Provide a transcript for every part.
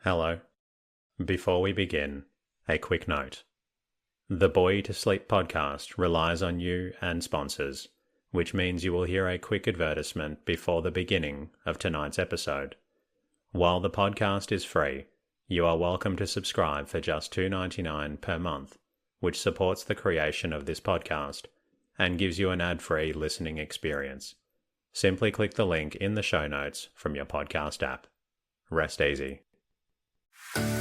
Hello. Before we begin, a quick note. The Boy to Sleep podcast relies on you and sponsors, which means you will hear a quick advertisement before the beginning of tonight's episode. While the podcast is free, you are welcome to subscribe for just $2.99 per month, which supports the creation of this podcast and gives you an ad-free listening experience. Simply click the link in the show notes from your podcast app. Rest easy.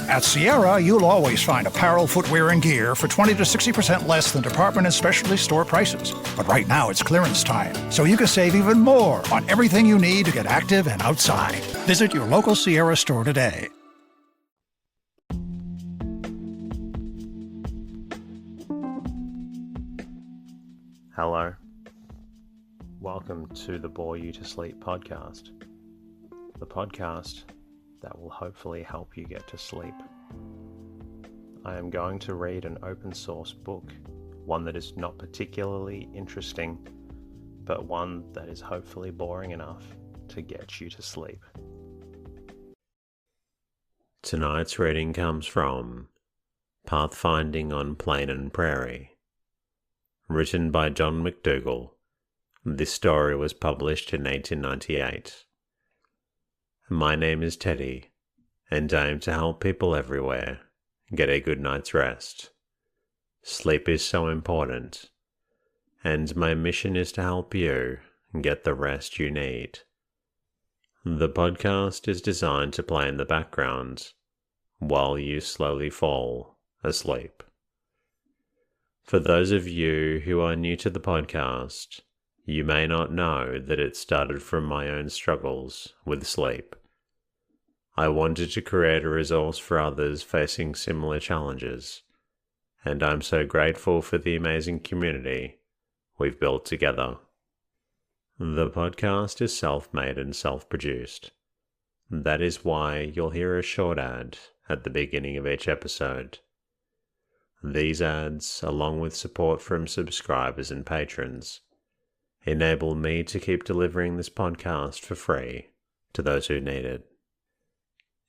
At Sierra, you'll always find apparel, footwear, and gear for 20 to 60% less than department and specialty store prices. But right now it's clearance time, so you can save even more on everything you need to get active and outside. Visit your local Sierra store today. Hello. Welcome to the Bore You to Sleep podcast. The podcast that will hopefully help you get to sleep. I am going to read an open source book, one that is not particularly interesting, but one that is hopefully boring enough to get you to sleep. Tonight's reading comes from Pathfinding on Plain and Prairie, written by John McDougall. This story was published in 1898. My name is Teddy, and I am to help people everywhere get a good night's rest. Sleep is so important, and my mission is to help you get the rest you need. The podcast is designed to play in the background while you slowly fall asleep. For those of you who are new to the podcast, you may not know that it started from my own struggles with sleep. I wanted to create a resource for others facing similar challenges, and I'm so grateful for the amazing community we've built together. The podcast is self-made and self-produced. That is why you'll hear a short ad at the beginning of each episode. These ads, along with support from subscribers and patrons, enable me to keep delivering this podcast for free to those who need it.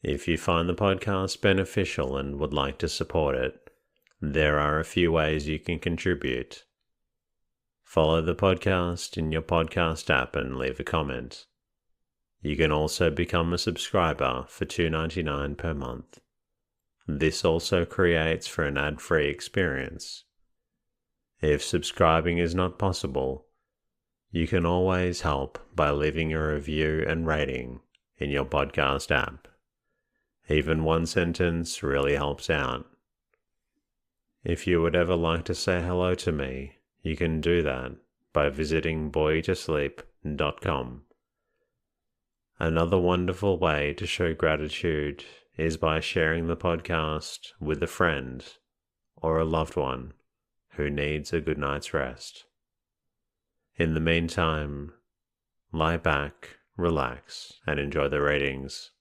If you find the podcast beneficial and would like to support it, there are a few ways you can contribute. Follow the podcast in your podcast app and leave a comment. You can also become a subscriber for $2.99 per month. This also creates for an ad-free experience. If subscribing is not possible, you can always help by leaving a review and rating in your podcast app. Even one sentence really helps out. If you would ever like to say hello to me, you can do that by visiting boytosleep.com. Another wonderful way to show gratitude is by sharing the podcast with a friend or a loved one who needs a good night's rest. In the meantime, lie back, relax, and enjoy the readings.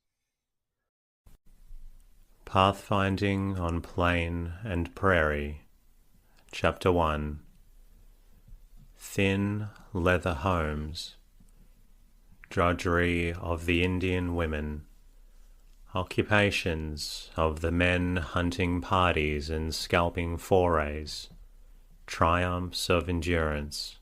Pathfinding on Plain and Prairie, Chapter 1. Thin leather homes, drudgery of the Indian women, occupations of the men hunting parties and scalping forays, triumphs of endurance.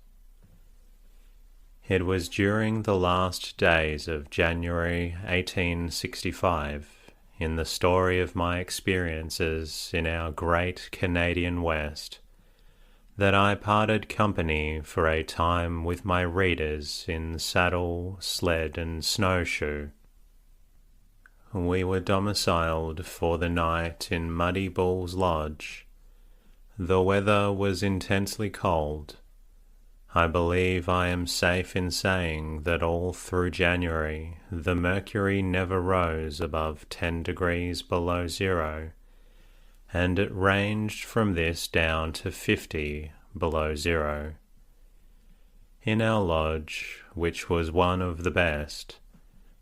It was during the last days of January 1865, in the story of my experiences in our great Canadian West, that I parted company for a time with my readers in saddle, sled, and snowshoe. We were domiciled for the night in Muddy Bull's Lodge. The weather was intensely cold. I believe I am safe in saying that all through January the mercury never rose above 10 degrees below zero, and it ranged from this down to 50 below zero. In our lodge, which was one of the best,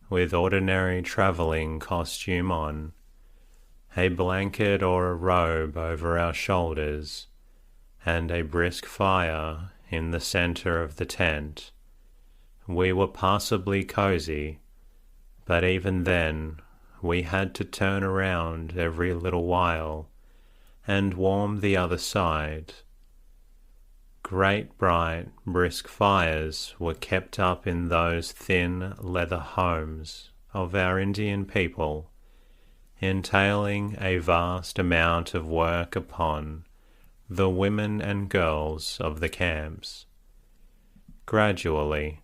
with ordinary travelling costume on, a blanket or a robe over our shoulders, and a brisk fire in the centre of the tent, we were passably cozy, but even then we had to turn around every little while and warm the other side. Great bright, brisk fires were kept up in those thin leather homes of our Indian people, entailing a vast amount of work upon the women and girls of the camps. Gradually,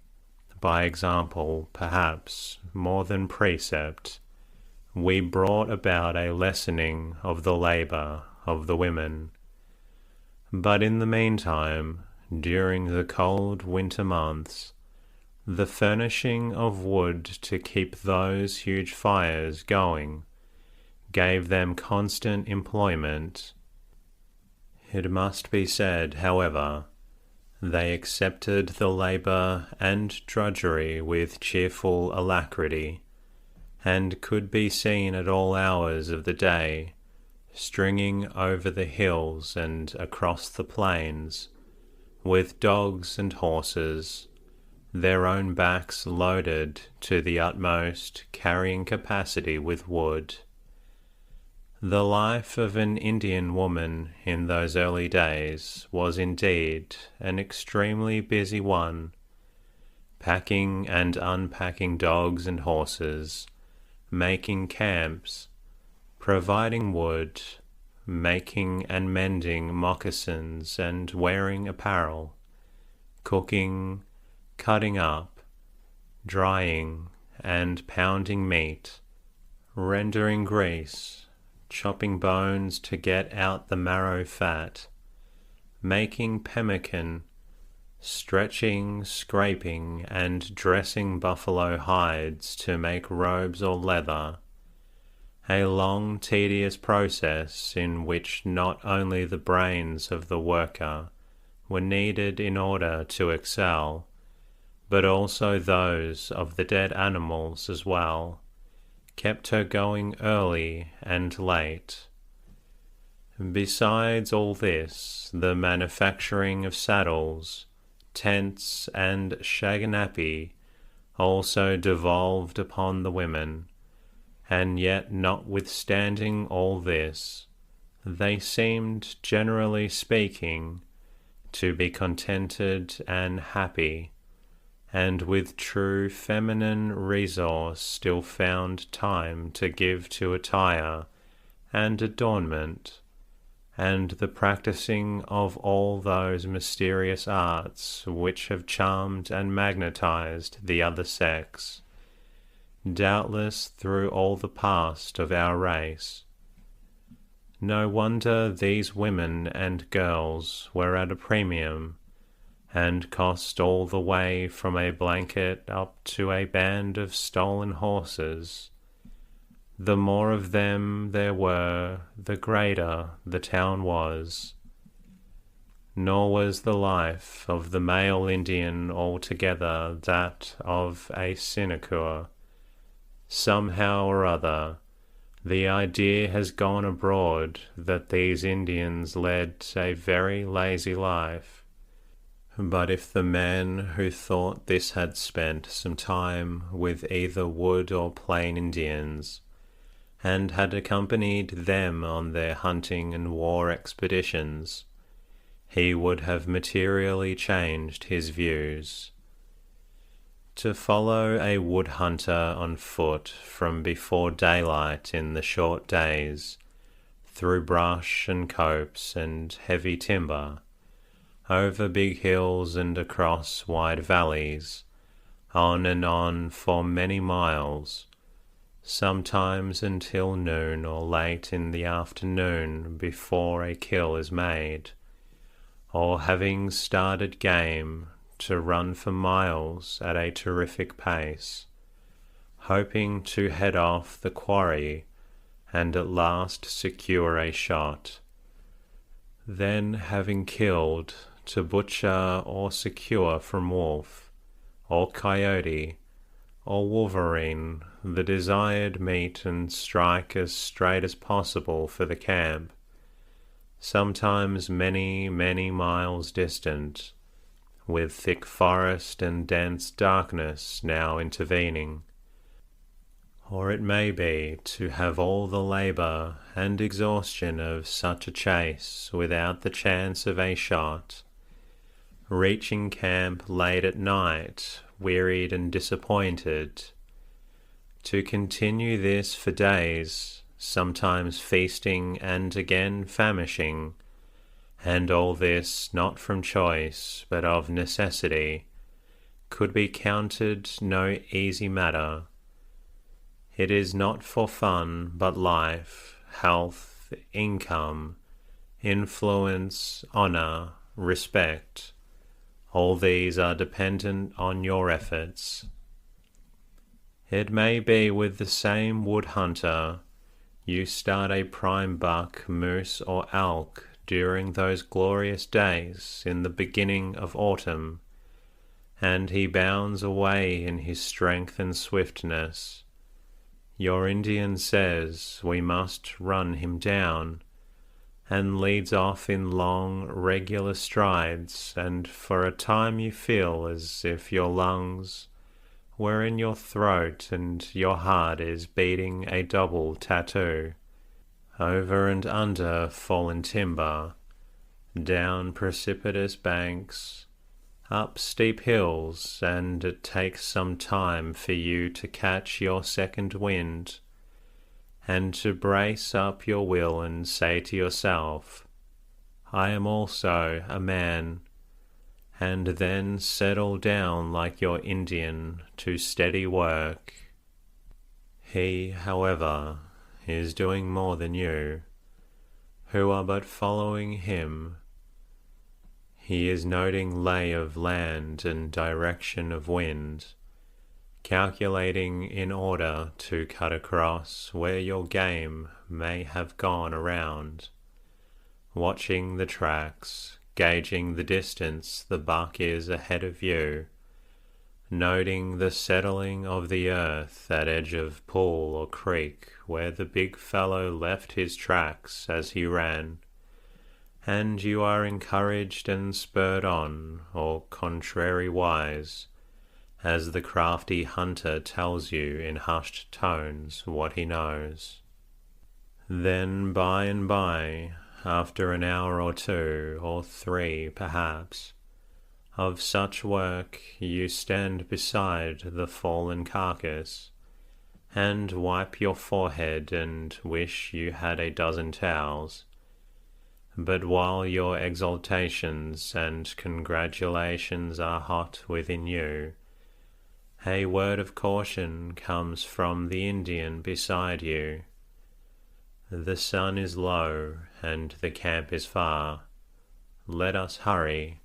by example perhaps more than precept, we brought about a lessening of the labour of the women. But in the meantime, during the cold winter months, the furnishing of wood to keep those huge fires going gave them constant employment. It must be said, however, they accepted the labour and drudgery with cheerful alacrity, and could be seen at all hours of the day, stringing over the hills and across the plains, with dogs and horses, their own backs loaded to the utmost carrying capacity with wood. The life of an Indian woman in those early days was indeed an extremely busy one, packing and unpacking dogs and horses, making camps, providing wood, making and mending moccasins and wearing apparel, cooking, cutting up, drying and pounding meat, rendering grease, chopping bones to get out the marrow fat, making pemmican, stretching, scraping, and dressing buffalo hides to make robes or leather, a long tedious process in which not only the brains of the worker were needed in order to excel, but also those of the dead animals as well, kept her going early and late. Besides all this, the manufacturing of saddles, tents, and shaganappi also devolved upon the women, and yet notwithstanding all this, they seemed, generally speaking, to be contented and happy, and with true feminine resource still found time to give to attire and adornment, and the practising of all those mysterious arts which have charmed and magnetized the other sex, doubtless through all the past of our race. No wonder these women and girls were at a premium, and cost all the way from a blanket up to a band of stolen horses. The more of them there were, the greater the town was. Nor was the life of the male Indian altogether that of a sinecure. Somehow or other, the idea has gone abroad that these Indians led a very lazy life. But if the men who thought this had spent some time with either wood or plain Indians, and had accompanied them on their hunting and war expeditions, he would have materially changed his views. To follow a wood hunter on foot from before daylight in the short days, through brush and copse and heavy timber, over big hills and across wide valleys, on and on for many miles, sometimes until noon or late in the afternoon before a kill is made, or having started game, to run for miles at a terrific pace, hoping to head off the quarry and at last secure a shot. Then, having killed, to butcher or secure from wolf, or coyote, or wolverine the desired meat and strike as straight as possible for the camp, sometimes many, many miles distant, with thick forest and dense darkness now intervening. or it may be to have all the labour and exhaustion of such a chase without the chance of a shot, reaching camp late at night, wearied and disappointed, to continue this for days, sometimes feasting and again famishing, and all this not from choice but of necessity, could be counted no easy matter. It is not for fun, but life, health, income, influence, honour, respect, all these are dependent on your efforts. It may be with the same wood hunter, you start a prime buck, moose or elk during those glorious days in the beginning of autumn, and he bounds away in his strength and swiftness. Your Indian says we must run him down, and leads off in long, regular strides, and for a time you feel as if your lungs were in your throat and your heart is beating a double tattoo, over and under fallen timber, down precipitous banks, up steep hills, and it takes some time for you to catch your second wind, and to brace up your will and say to yourself, I am also a man, and then settle down like your Indian to steady work. He, however, is doing more than you, who are but following him. He is noting lay of land and direction of wind, calculating in order to cut across where your game may have gone around, watching the tracks, gauging the distance the buck is ahead of you, noting the settling of the earth at edge of pool or creek where the big fellow left his tracks as he ran, and you are encouraged and spurred on, or contrariwise, as the crafty hunter tells you in hushed tones what he knows. Then by and by, after an hour or two, or 3 perhaps, of such work, you stand beside the fallen carcass, and wipe your forehead and wish you had a dozen towels. But while your exultations and congratulations are hot within you, a word of caution comes from the Indian beside you. The sun is low, and the camp is far. Let us hurry.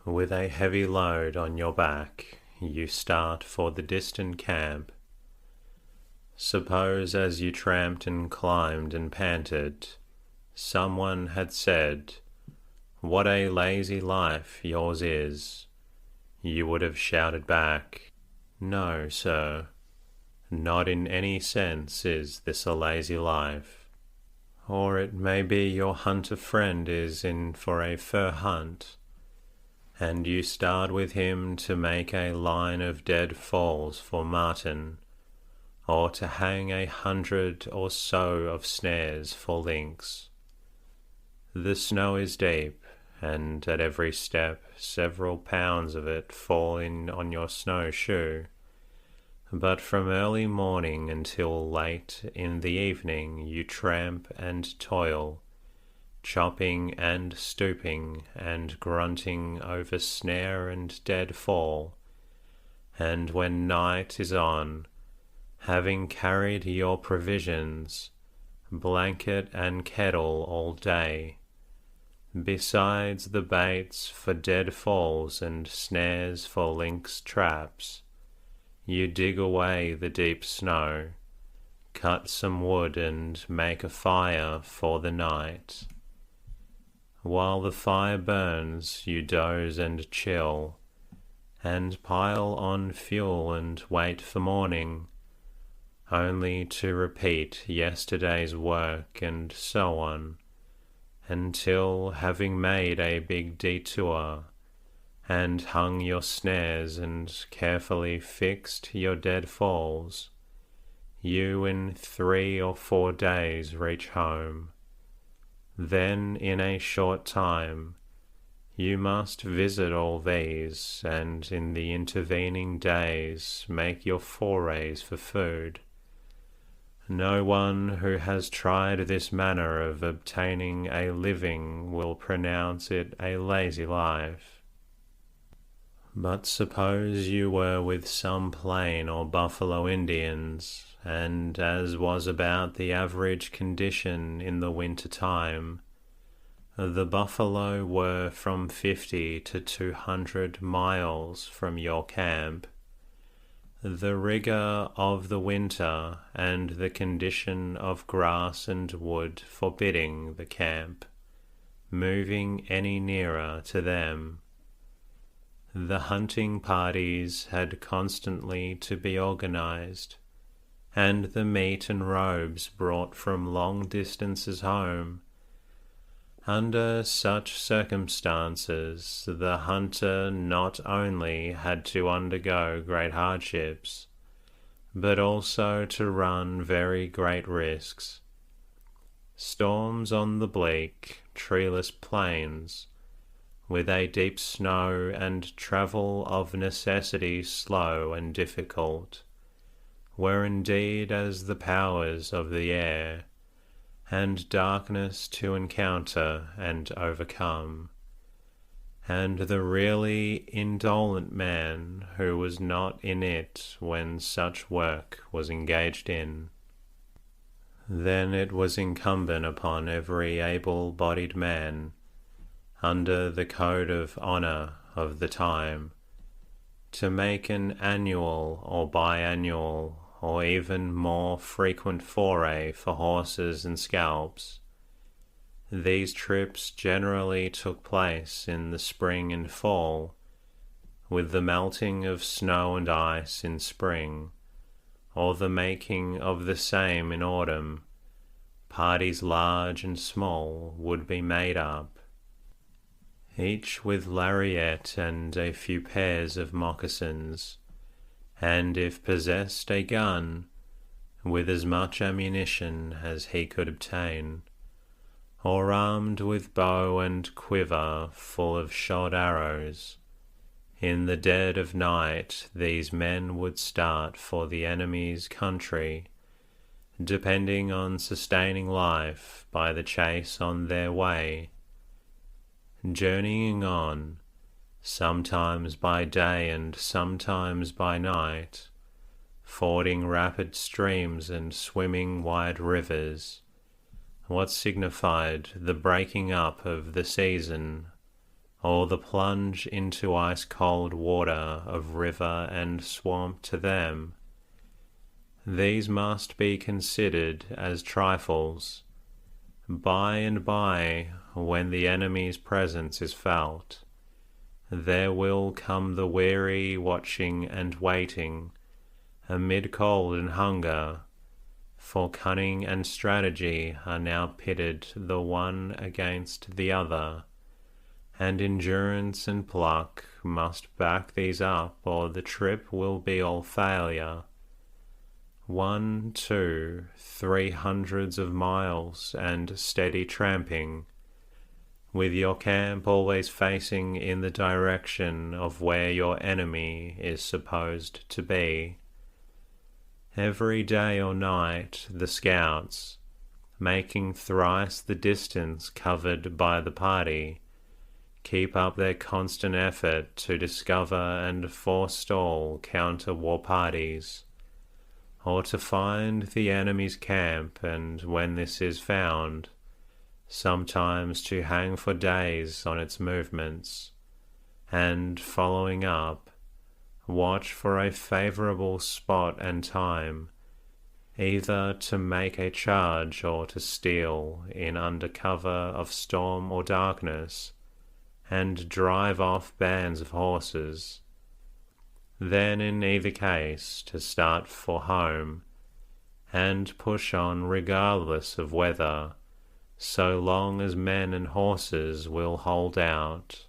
With a heavy load on your back, you start for the distant camp. Suppose as you tramped and climbed and panted, someone had said, "What a lazy life yours is," you would have shouted back, "No, sir, not in any sense is this a lazy life." Or it may be your hunter friend is in for a fur hunt, and you start with him to make a line of dead falls for marten, or to hang 100 or so of snares for lynx. The snow is deep, and at every step several pounds of it fall in on your snowshoe. But from early morning until late in the evening you tramp and toil, chopping and stooping and grunting over snare and dead fall, and when night is on, having carried your provisions, blanket and kettle all day, besides the baits for dead falls and snares for lynx traps, you dig away the deep snow, cut some wood and make a fire for the night. While the fire burns, you doze and chill, and pile on fuel and wait for morning, only to repeat yesterday's work, and so on, until, having made a big detour, and hung your snares and carefully fixed your dead falls, you in 3 or 4 days reach home. Then in a short time you must visit all these, and in the intervening days make your forays for food. No one who has tried this manner of obtaining a living will pronounce it a lazy life. But suppose you were with some Plain or Buffalo Indians, and as was about the average condition in the winter time, the buffalo were from 50 to 200 miles from your camp. The rigour of the winter and the condition of grass and wood forbidding the camp moving any nearer to them. The hunting parties had constantly to be organised, and the meat and robes brought from long distances home. Under such circumstances, the hunter not only had to undergo great hardships, but also to run very great risks. Storms on the bleak, treeless plains, with a deep snow and travel of necessity slow and difficult, were indeed as the powers of the air, and darkness to encounter and overcome, and the really indolent man who was not in it when such work was engaged in. Then it was incumbent upon every able-bodied man, under the code of honour of the time, to make an annual or biannual or even more frequent foray for horses and scalps. These trips generally took place in the spring and fall, with the melting of snow and ice in spring, or the making of the same in autumn. Parties large and small would be made up, each with lariat and a few pairs of moccasins, and if possessed a gun, with as much ammunition as he could obtain, or armed with bow and quiver full of shot arrows. In the dead of night these men would start for the enemy's country, depending on sustaining life by the chase on their way, journeying on, sometimes by day and sometimes by night, fording rapid streams and swimming wide rivers. What signified the breaking up of the season, or the plunge into ice-cold water of river and swamp to them? These must be considered as trifles. By and by, when the enemy's presence is felt, there will come the weary watching and waiting, amid cold and hunger, for cunning and strategy are now pitted the one against the other, and endurance and pluck must back these up, or the trip will be all failure. 1, 2, 300 of miles and steady tramping, with your camp always facing in the direction of where your enemy is supposed to be. Every day or night the scouts, making thrice the distance covered by the party, keep up their constant effort to discover and forestall counter-war parties, or to find the enemy's camp, and when this is found, sometimes to hang for days on its movements, and, following up, watch for a favourable spot and time, either to make a charge or to steal in under cover of storm or darkness, and drive off bands of horses. Then in either case to start for home, and push on regardless of weather, so long as men and horses will hold out.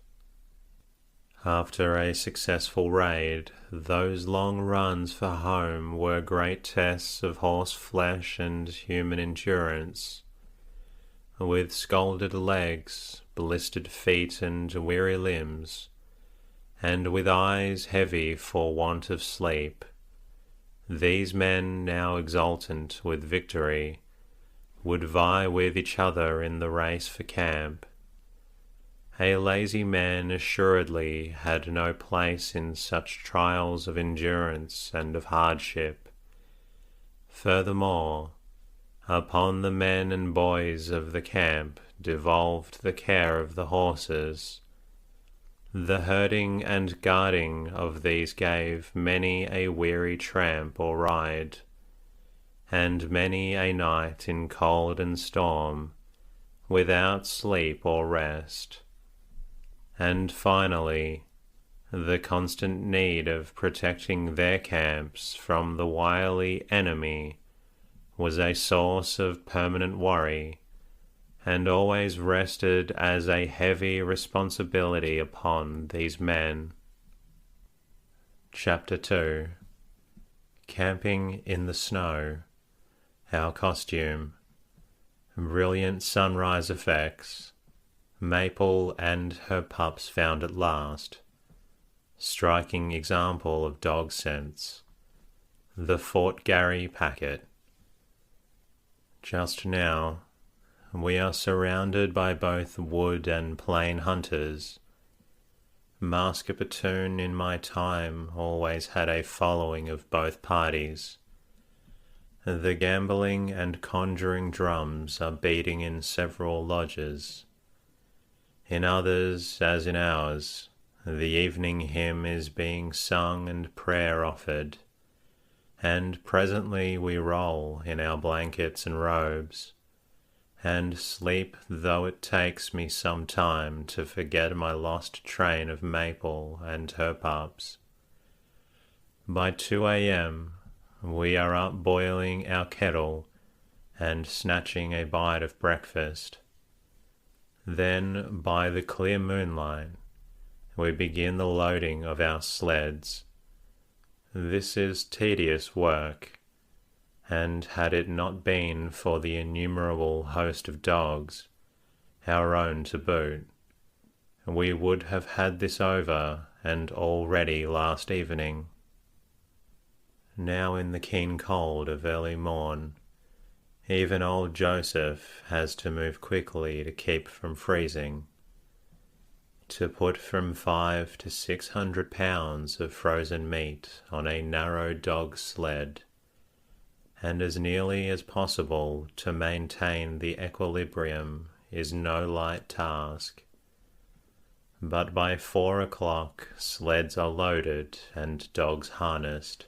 After a successful raid, those long runs for home were great tests of horse flesh and human endurance. With scalded legs, blistered feet and weary limbs, and with eyes heavy for want of sleep, these men, now exultant with victory, would vie with each other in the race for camp. A lazy man assuredly had no place in such trials of endurance and of hardship. Furthermore, upon the men and boys of the camp devolved the care of the horses. The herding and guarding of these gave many a weary tramp or ride, and many a night in cold and storm, without sleep or rest. And finally, the constant need of protecting their camps from the wily enemy was a source of permanent worry, and always rested as a heavy responsibility upon these men. Chapter 2. Camping in the Snow. Our Costume. Brilliant sunrise effects. Maple and her pups found at last. Striking example of dog sense. The Fort Garry packet. Just now, we are surrounded by both wood and plain hunters. Maskapatoon in my time always had a following of both parties. The gambling and conjuring drums are beating in several lodges. In others, as in ours, the evening hymn is being sung and prayer offered, and presently we roll in our blankets and robes, and sleep, though it takes me some time to forget my lost train of Maple and her pups. By 2 a.m. we are up boiling our kettle and snatching a bite of breakfast. Then, by the clear moonlight, we begin the loading of our sleds. This is tedious work, and had it not been for the innumerable host of dogs, our own to boot, we would have had this over and all ready last evening. Now in the keen cold of early morn, even old Joseph has to move quickly to keep from freezing. To put from 500 to 600 pounds of frozen meat on a narrow dog sled, and as nearly as possible to maintain the equilibrium, is no light task. But by 4 o'clock sleds are loaded and dogs harnessed.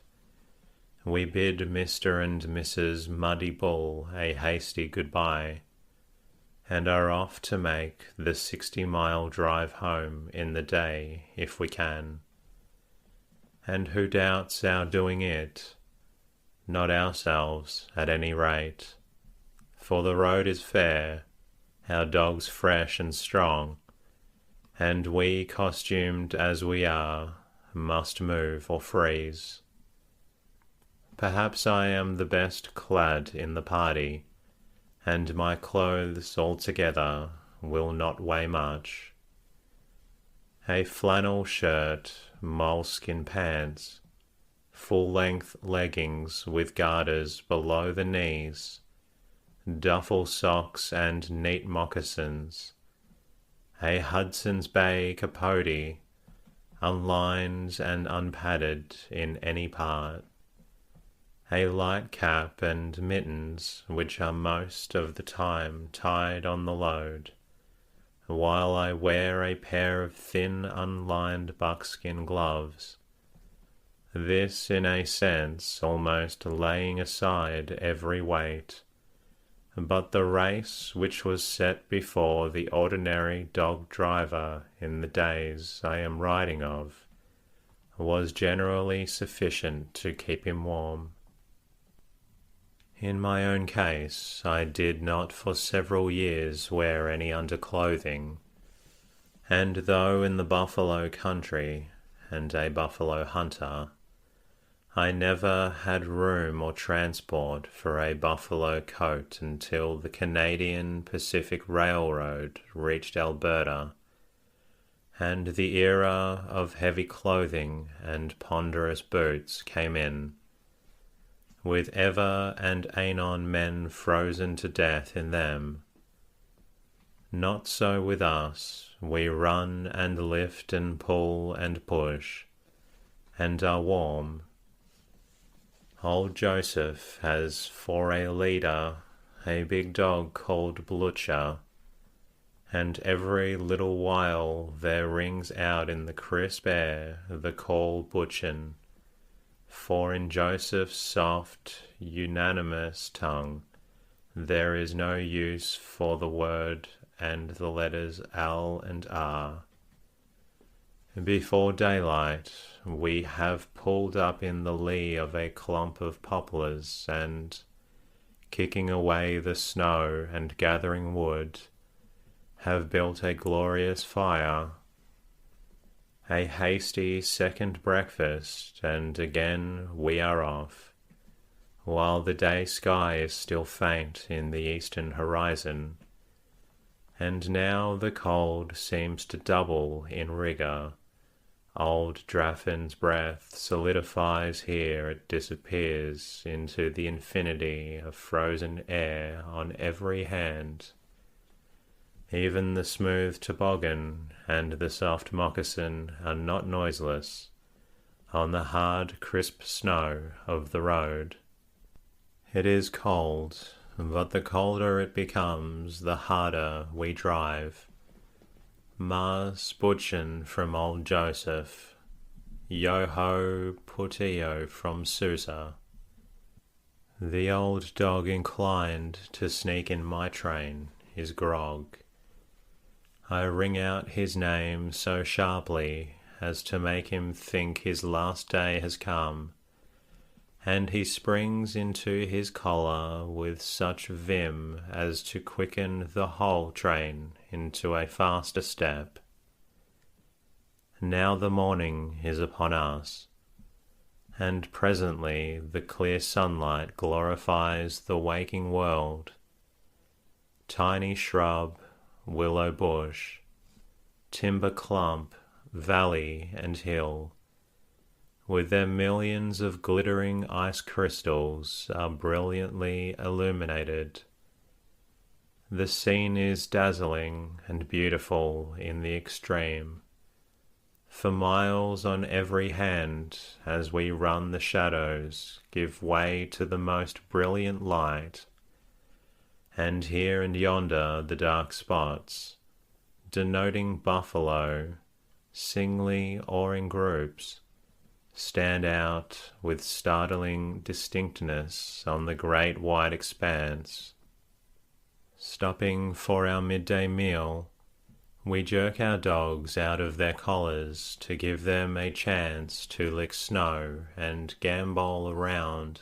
We bid Mr. and Mrs. Muddy Bull a hasty goodbye, and are off to make the 60-mile drive home in the day if we can. And who doubts our doing it? Not ourselves, at any rate, for the road is fair, our dogs fresh and strong, and we, costumed as we are, must move or freeze. Perhaps I am the best clad in the party, and my clothes altogether will not weigh much. A flannel shirt, moleskin pants, full-length leggings with garters below the knees, duffel socks and neat moccasins, a Hudson's Bay capote, unlined and unpadded in any part, a light cap and mittens which are most of the time tied on the load, while I wear a pair of thin unlined buckskin gloves. This, in a sense, almost laying aside every weight. But the race which was set before the ordinary dog driver in the days I am writing of was generally sufficient to keep him warm. In my own case, I did not for several years wear any underclothing, And though in the buffalo country and a buffalo hunter, I never had room or transport for a buffalo coat until the Canadian Pacific Railroad reached Alberta, and the era of heavy clothing and ponderous boots came in, with ever and anon men frozen to death in them. Not so with us. We run and lift and pull and push, and are warm. Old Joseph has for a leader a big dog called Blucher, and every little while there rings out in the crisp air the call Butchin, for in Joseph's soft, unanimous tongue there is no use for the word and the letters L and R. Before daylight we have pulled up in the lee of a clump of poplars, and, kicking away the snow and gathering wood, have built a glorious fire. A hasty second breakfast, and again we are off, while the day sky is still faint in the eastern horizon, and now the cold seems to double in rigour. Old Draffin's breath solidifies here, it disappears into the infinity of frozen air on every hand. Even the smooth toboggan and the soft moccasin are not noiseless on the hard, crisp snow of the road. It is cold, but the colder it becomes, the harder we drive. Mars Butchin from old Joseph, Yo-ho Putillo from Sousa. The old dog inclined to sneak in my train is Grog. I ring out his name so sharply as to make him think his last day has come, and he springs into his collar with such vim as to quicken the whole train into a faster step. Now the morning is upon us, and presently the clear sunlight glorifies the waking world. Tiny shrub, willow bush, timber clump, valley and hill, with their millions of glittering ice crystals, are brilliantly illuminated. The scene is dazzling and beautiful in the extreme. For miles on every hand, as we run, the shadows give way to the most brilliant light, and here and yonder the dark spots, denoting buffalo, singly or in groups, stand out with startling distinctness on the great wide expanse. Stopping for our midday meal, we jerk our dogs out of their collars to give them a chance to lick snow and gambol around,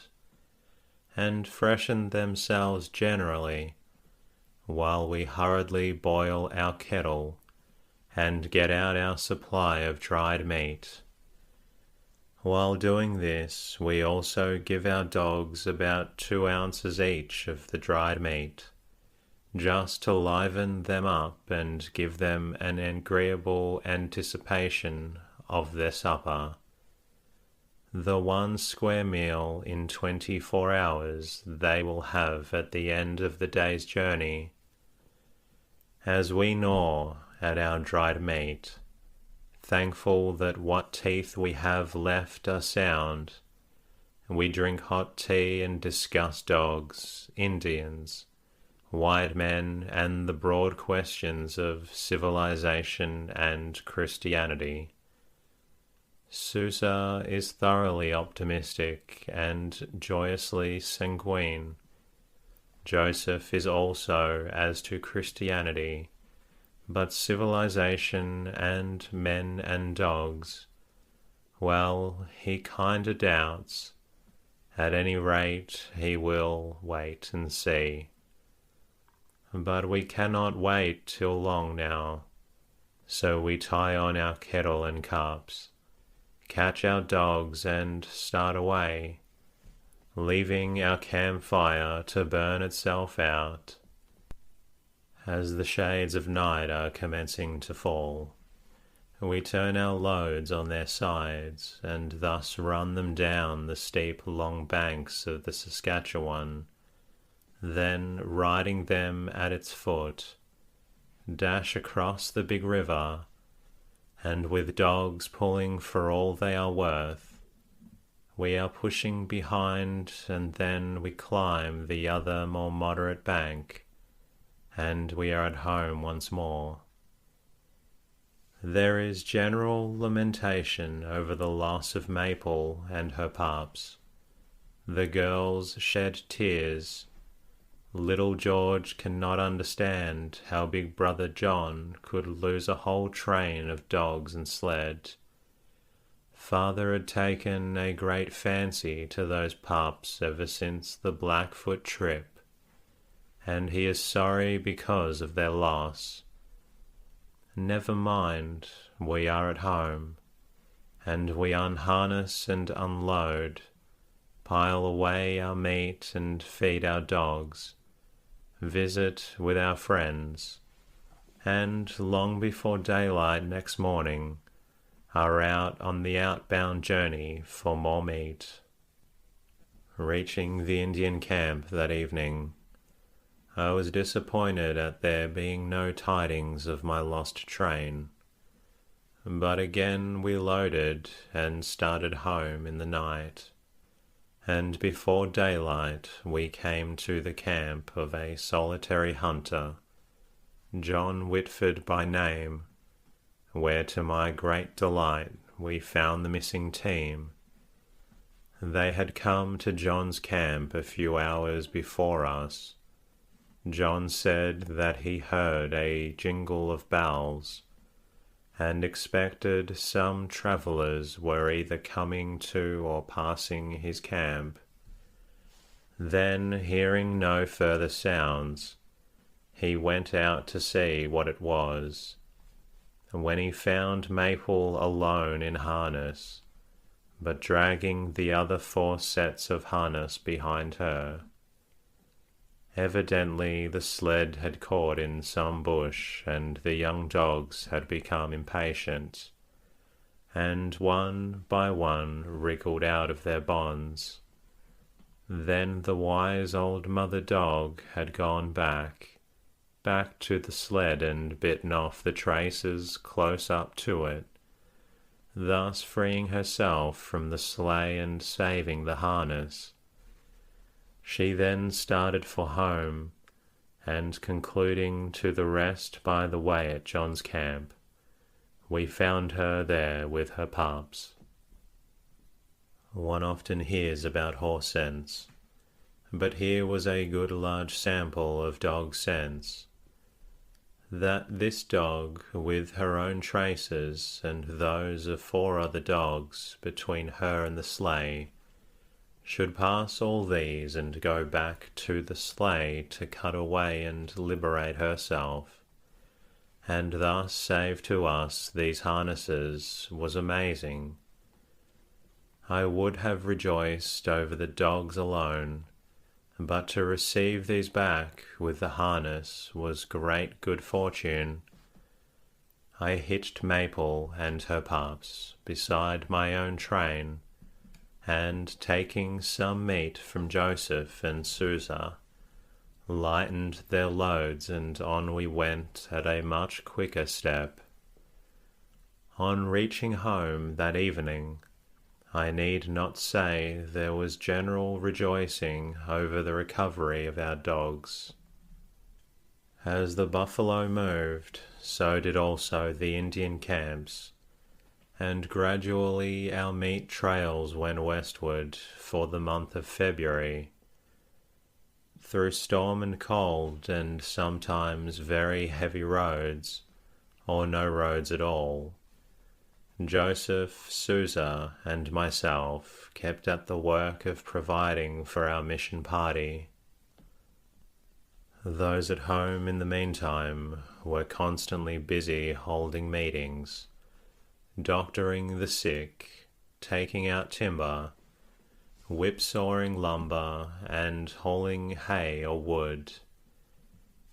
and freshen themselves generally, while we hurriedly boil our kettle and get out our supply of dried meat. While doing this, we also give our dogs about 2 ounces each of the dried meat, just to liven them up and give them an agreeable anticipation of their supper. The 1 square meal in 24 hours they will have at the end of the day's journey. As we gnaw at our dried meat, thankful that what teeth we have left are sound, we drink hot tea and discuss dogs, Indians, white men, and the broad questions of civilization and Christianity. Sousa is thoroughly optimistic and joyously sanguine. Joseph is also as to Christianity, but civilization and men and dogs, well, he kinda doubts. At any rate, he will wait and see. But we cannot wait till long now. So we tie on our kettle and cups, catch our dogs and start away, leaving our campfire to burn itself out. As the shades of night are commencing to fall, we turn our loads on their sides and thus run them down the steep long banks of the Saskatchewan, then riding them at its foot, dash across the big river, and with dogs pulling for all they are worth, we are pushing behind, and then we climb the other more moderate bank, and we are at home once more. There is general lamentation over the loss of Maple and her pups. The girls shed tears. Little George cannot understand how big brother John could lose a whole train of dogs and sled. Father had taken a great fancy to those pups ever since the Blackfoot trip, and he is sorry because of their loss. Never mind, we are at home, and we unharness and unload, pile away our meat and feed our dogs, visit with our friends, and long before daylight next morning are out on the outbound journey for more meat. Reaching the Indian camp that evening, I was disappointed at there being no tidings of my lost train, but again we loaded and started home in the night, and before daylight we came to the camp of a solitary hunter, John Whitford by name, where to my great delight we found the missing team. They had come to John's camp a few hours before us. John said that he heard a jingle of bells, and expected some travellers were either coming to or passing his camp. Then, hearing no further sounds, he went out to see what it was. When he found Maple alone in harness, but dragging the other 4 sets of harness behind her. Evidently the sled had caught in some bush, and the young dogs had become impatient, and one by one wriggled out of their bonds. Then the wise old mother dog had gone back to the sled and bitten off the traces close up to it, thus freeing herself from the sleigh and saving the harness. She then started for home, and concluding to the rest by the way at John's camp, we found her there with her pups. One often hears about horse sense, but here was a good large sample of dog sense. That this dog, with her own traces and those of 4 other dogs between her and the sleigh, should pass all these and go back to the sleigh to cut away and liberate herself, and thus save to us these harnesses, was amazing. I would have rejoiced over the dogs alone, but to receive these back with the harness was great good fortune. I hitched Maple and her pups beside my own train, and taking some meat from Joseph and Susa, lightened their loads, and on we went at a much quicker step. On reaching home that evening, I need not say there was general rejoicing over the recovery of our dogs. As the buffalo moved, so did also the Indian camps, and gradually our meat trails went westward for the month of February. Through storm and cold, and sometimes very heavy roads, or no roads at all, Joseph, Susa, and myself kept at the work of providing for our mission party. Those at home in the meantime were constantly busy holding meetings, doctoring the sick, taking out timber, whipsawing lumber, and hauling hay or wood.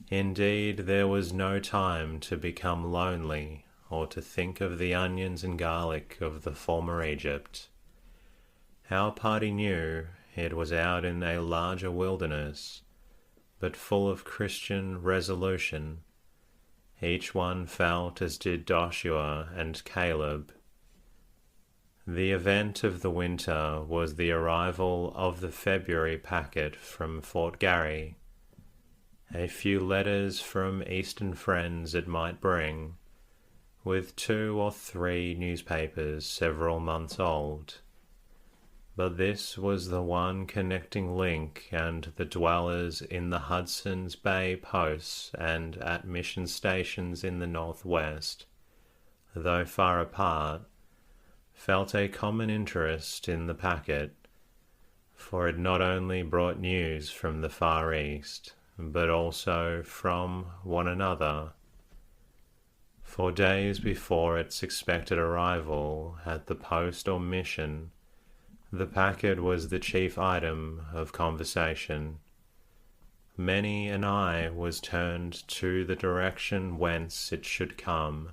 Indeed, there was no time to become lonely or to think of the onions and garlic of the former Egypt. Our party knew it was out in a larger wilderness, but full of Christian resolution. Each one felt as did Joshua and Caleb. The event of the winter was the arrival of the February packet from Fort Garry. A few letters from Eastern friends it might bring, with 2 or 3 newspapers several months old. But this was the one connecting link, and the dwellers in the Hudson's Bay posts and at mission stations in the northwest, though far apart, felt a common interest in the packet, for it not only brought news from the Far East, but also from one another. For days before its expected arrival at the post or mission, the packet was the chief item of conversation. Many an eye was turned to the direction whence it should come.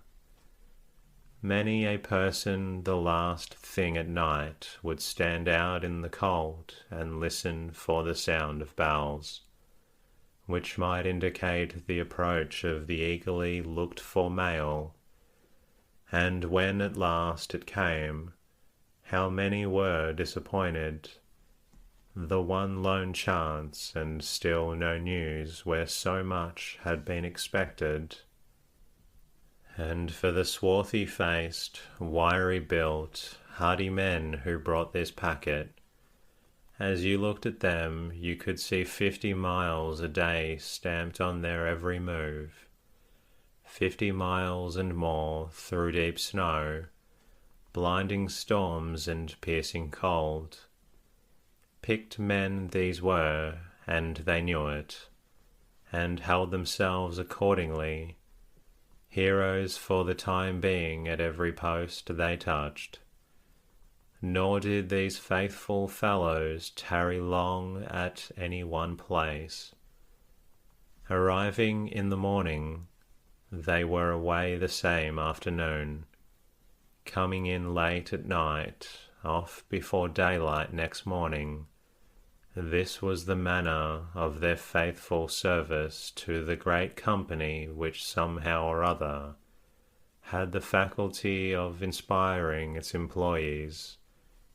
Many a person the last thing at night would stand out in the cold and listen for the sound of bells, which might indicate the approach of the eagerly looked-for mail. And when at last it came, how many were disappointed. The one lone chance, and still no news where so much had been expected. And for the swarthy-faced, wiry-built, hardy men who brought this packet, as you looked at them you could see 50 miles a day stamped on their every move. 50 miles and more through deep snow, blinding storms and piercing cold. Picked men these were, and they knew it, and held themselves accordingly, heroes for the time being at every post they touched. Nor did these faithful fellows tarry long at any one place. Arriving in the morning, they were away the same afternoon, coming in late at night, off before daylight next morning. This was the manner of their faithful service to the great company which somehow or other had the faculty of inspiring its employees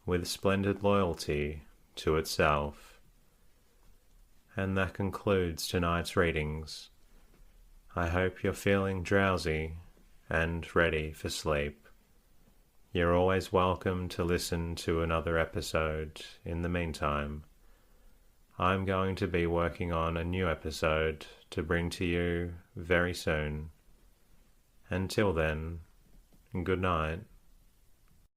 with splendid loyalty to itself. And that concludes tonight's readings. I hope you're feeling drowsy and ready for sleep. You're always welcome to listen to another episode in the meantime. I'm going to be working on a new episode to bring to you very soon. Until then, good night.